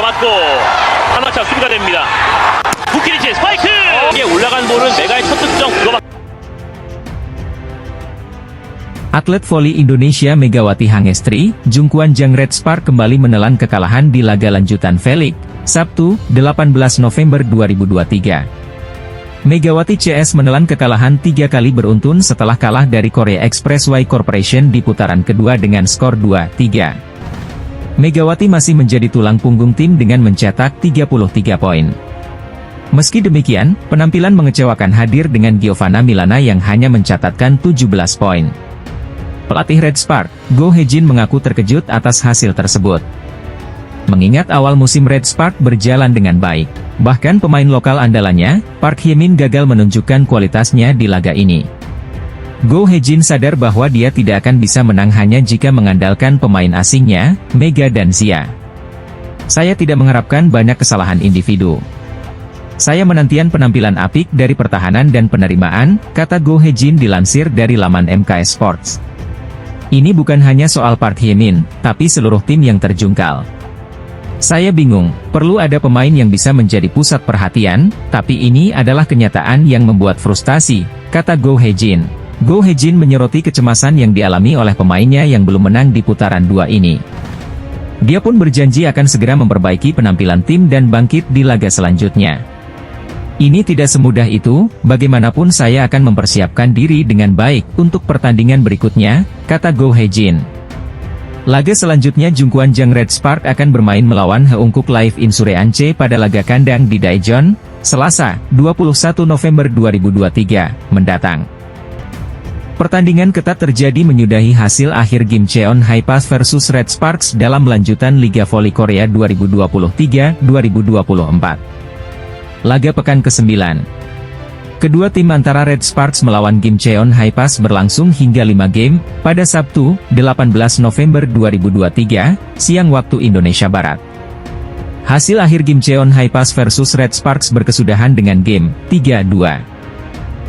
맞고 하나차 수비가 됩니다. 부키리치 스파이크! 이게 올라간 볼은 메가의 첫 득점 그거 Atlet voli Indonesia Megawati Hangestri, Jungkwan Jang Red Spark kembali menelan kekalahan di laga lanjutan V-League, Sabtu, 18 November 2023. Megawati CS menelan kekalahan 3 kali beruntun setelah kalah dari Korea Expressway Corporation di putaran kedua dengan skor 2-3. Megawati masih menjadi tulang punggung tim dengan mencetak 33 poin. Meski demikian, penampilan mengecewakan hadir dengan Giovanna Milana yang hanya mencatatkan 17 poin. Pelatih Red Spark, Go Hye-jin mengaku terkejut atas hasil tersebut. Mengingat awal musim Red Spark berjalan dengan baik, bahkan pemain lokal andalannya, Park Hye-min gagal menunjukkan kualitasnya di laga ini. Go Hye-jin sadar bahwa dia tidak akan bisa menang hanya jika mengandalkan pemain asingnya, Mega dan Zia. Saya tidak mengharapkan banyak kesalahan individu. Saya menantikan penampilan apik dari pertahanan dan penerimaan, kata Go Hye-jin dilansir dari laman MKS Sports. Ini bukan hanya soal Park Hye-min, tapi seluruh tim yang terjungkal. Saya bingung, perlu ada pemain yang bisa menjadi pusat perhatian, tapi ini adalah kenyataan yang membuat frustasi, kata Go Hye-jin. Go Hye-jin menyoroti kecemasan yang dialami oleh pemainnya yang belum menang di putaran 2 ini. Dia pun berjanji akan segera memperbaiki penampilan tim dan bangkit di laga selanjutnya. Ini tidak semudah itu, bagaimanapun saya akan mempersiapkan diri dengan baik untuk pertandingan berikutnya, kata Go Hye-jin. Laga selanjutnya Jungkwan Jang Red Spark akan bermain melawan Heungkuk Live Insureance pada laga kandang di Daejeon, Selasa, 21 November 2023, mendatang. Pertandingan ketat terjadi menyudahi hasil akhir game Cheon Haipas versus Red Sparks dalam lanjutan Liga Voli Korea 2023-2024. Laga pekan ke-9. Kedua tim antara Red Sparks melawan Kim Cheon Haipas berlangsung hingga 5 game, pada Sabtu, 18 November 2023, siang waktu Indonesia Barat. Hasil akhir Kim Cheon Haipas versus Red Sparks berkesudahan dengan game 3-2.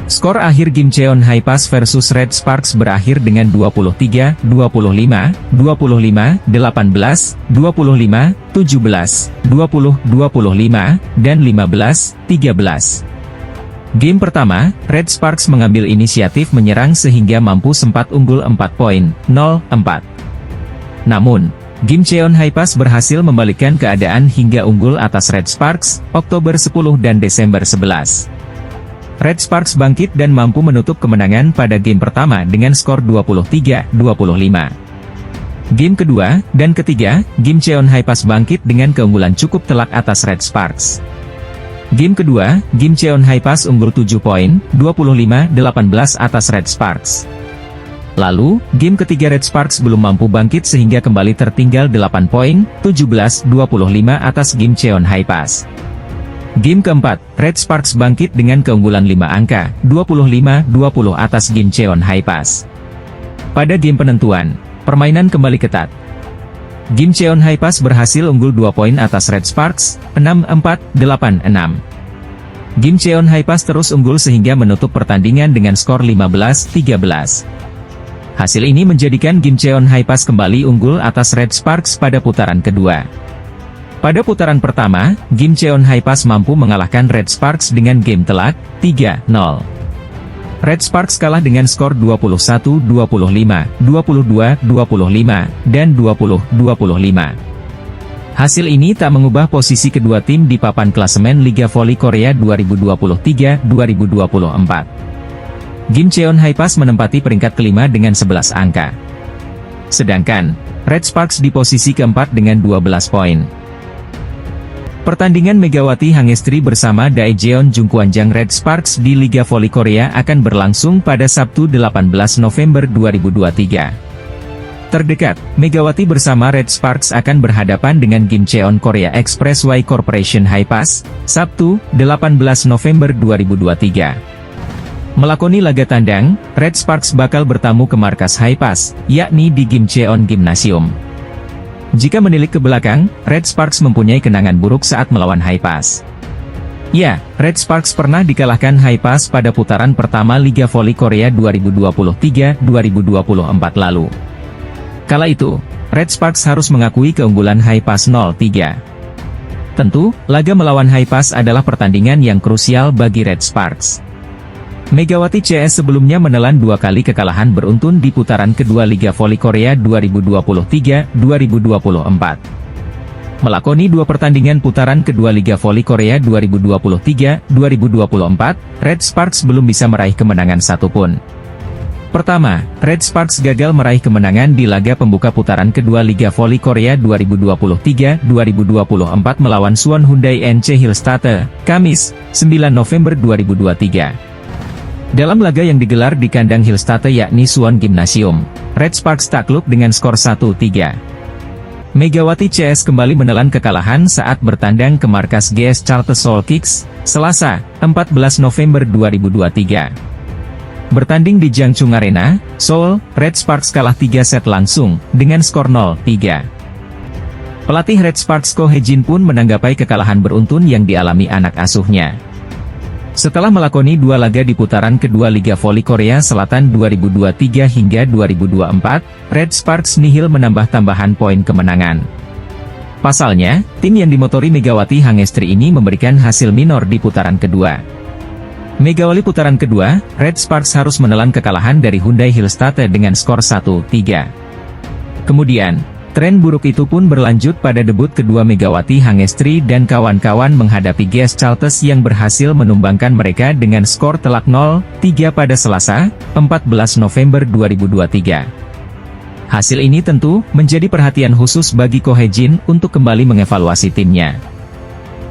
Skor akhir Kim Cheon Haipas versus Red Sparks berakhir dengan 23, 25, 25, 18, 25, 17, 20, 25, dan 15, 13. Game pertama, Red Sparks mengambil inisiatif menyerang sehingga mampu sempat unggul 4 poin, 0-4. Namun, Kim Cheon Haipas berhasil membalikkan keadaan hingga unggul atas Red Sparks, Oktober 10 dan Desember 11. Red Sparks bangkit dan mampu menutup kemenangan pada game pertama dengan skor 23-25. Game kedua dan ketiga, Kim Cheon Haipas bangkit dengan keunggulan cukup telak atas Red Sparks. Game kedua, Kim Cheon Haipas unggul 7 poin, 25-18 atas Red Sparks. Lalu, game ketiga Red Sparks belum mampu bangkit sehingga kembali tertinggal 8 poin, 17-25 atas Kim Cheon Haipas. Game keempat, Red Sparks bangkit dengan keunggulan 5 angka, 25-20 atas Kim Cheon Haipas. Pada game penentuan, permainan kembali ketat. Kim Cheon Haipas berhasil unggul 2 poin atas Red Sparks, 6-4, 8-6. Kim Cheon Haipas terus unggul sehingga menutup pertandingan dengan skor 15-13. Hasil ini menjadikan Kim Cheon Haipas kembali unggul atas Red Sparks pada putaran kedua. Pada putaran pertama, Kim Cheon Haipas mampu mengalahkan Red Sparks dengan game telak, 3-0. Red Sparks kalah dengan skor 21-25, 22-25, dan 20-25. Hasil ini tak mengubah posisi kedua tim di papan klasemen Liga Voli Korea 2023-2024. Kim Cheon Haipas menempati peringkat kelima dengan 11 angka. Sedangkan, Red Sparks di posisi keempat dengan 12 poin. Pertandingan Megawati Hangestri bersama Daejeon Jungkwan Jang Red Sparks di Liga Voli Korea akan berlangsung pada Sabtu 18 November 2023. Terdekat, Megawati bersama Red Sparks akan berhadapan dengan Kim Cheon Korea Expressway Corporation Haipas, Sabtu, 18 November 2023. Melakoni laga tandang, Red Sparks bakal bertamu ke markas Haipas, yakni di Kim Cheon Gymnasium. Jika menilik ke belakang, Red Sparks mempunyai kenangan buruk saat melawan Haipas. Ya, Red Sparks pernah dikalahkan Haipas pada putaran pertama Liga Voli Korea 2023-2024 lalu. Kala itu, Red Sparks harus mengakui keunggulan Haipas 0-3. Tentu, laga melawan Haipas adalah pertandingan yang krusial bagi Red Sparks. Megawati CS sebelumnya menelan 2 kali kekalahan beruntun di putaran kedua Liga Voli Korea 2023-2024. Melakoni 2 pertandingan putaran kedua Liga Voli Korea 2023-2024, Red Sparks belum bisa meraih kemenangan satupun. Pertama, Red Sparks gagal meraih kemenangan di laga pembuka putaran kedua Liga Voli Korea 2023-2024 melawan Suwon Hyundai NC Hillstatte, Kamis, 9 November 2023. Dalam laga yang digelar di kandang Hillstatte yakni Suwon Gymnasium, Red Sparks takluk dengan skor 1-3. Megawati CS kembali menelan kekalahan saat bertandang ke markas GS Charter Seoul Kicks, Selasa, 14 November 2023. Bertanding di Jangchung Arena, Seoul, Red Sparks kalah 3 set langsung, dengan skor 0-3. Pelatih Red Sparks Ko Hye-jin pun menanggapi kekalahan beruntun yang dialami anak asuhnya. Setelah melakoni 2 laga di putaran kedua Liga Voli Korea Selatan 2023 hingga 2024, Red Sparks nihil menambah tambahan poin kemenangan. Pasalnya, tim yang dimotori Megawati Hangestri ini memberikan hasil minor di putaran kedua. Megawali putaran kedua, Red Sparks harus menelan kekalahan dari Hyundai Hillstatte dengan skor 1-3. Kemudian, tren buruk itu pun berlanjut pada debut kedua Megawati Hangestri dan kawan-kawan menghadapi GS Chalters yang berhasil menumbangkan mereka dengan skor telak 0-3 pada Selasa, 14 November 2023. Hasil ini tentu menjadi perhatian khusus bagi Ko Hye-jin untuk kembali mengevaluasi timnya.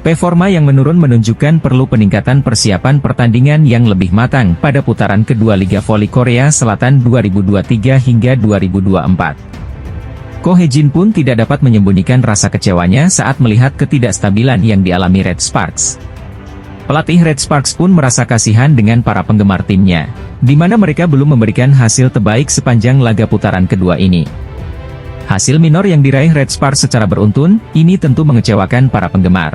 Performa yang menurun menunjukkan perlu peningkatan persiapan pertandingan yang lebih matang pada putaran kedua Liga Voli Korea Selatan 2023 hingga 2024. Ko Hye-jin pun tidak dapat menyembunyikan rasa kecewanya saat melihat ketidakstabilan yang dialami Red Sparks. Pelatih Red Sparks pun merasa kasihan dengan para penggemar timnya, di mana mereka belum memberikan hasil terbaik sepanjang laga putaran kedua ini. Hasil minor yang diraih Red Sparks secara beruntun, ini tentu mengecewakan para penggemar.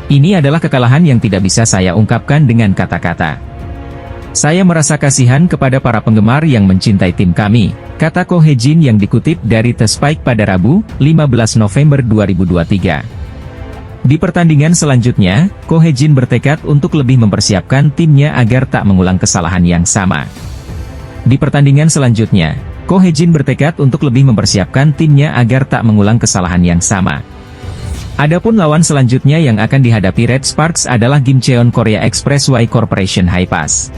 Ini adalah kekalahan yang tidak bisa saya ungkapkan dengan kata-kata. Saya merasa kasihan kepada para penggemar yang mencintai tim kami, kata Ko Hye-jin yang dikutip dari The Spike pada Rabu, 15 November 2023. Di pertandingan selanjutnya, Ko Hye-jin bertekad untuk lebih mempersiapkan timnya agar tak mengulang kesalahan yang sama. Di pertandingan selanjutnya, Ko Hye-jin bertekad untuk lebih mempersiapkan timnya agar tak mengulang kesalahan yang sama. Adapun lawan selanjutnya yang akan dihadapi Red Sparks adalah Gimcheon Korea Expressway Corporation Haipas.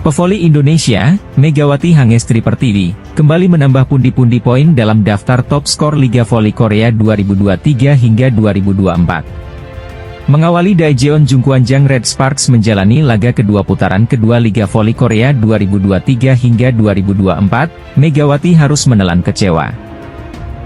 Pevoli Indonesia, Megawati Hangestri Pertiwi, kembali menambah pundi-pundi poin dalam daftar top skor Liga Voli Korea 2023 hingga 2024. Mengawali Daejeon Jungkwanjang, Red Sparks menjalani laga kedua putaran kedua Liga Voli Korea 2023 hingga 2024, Megawati harus menelan kecewa.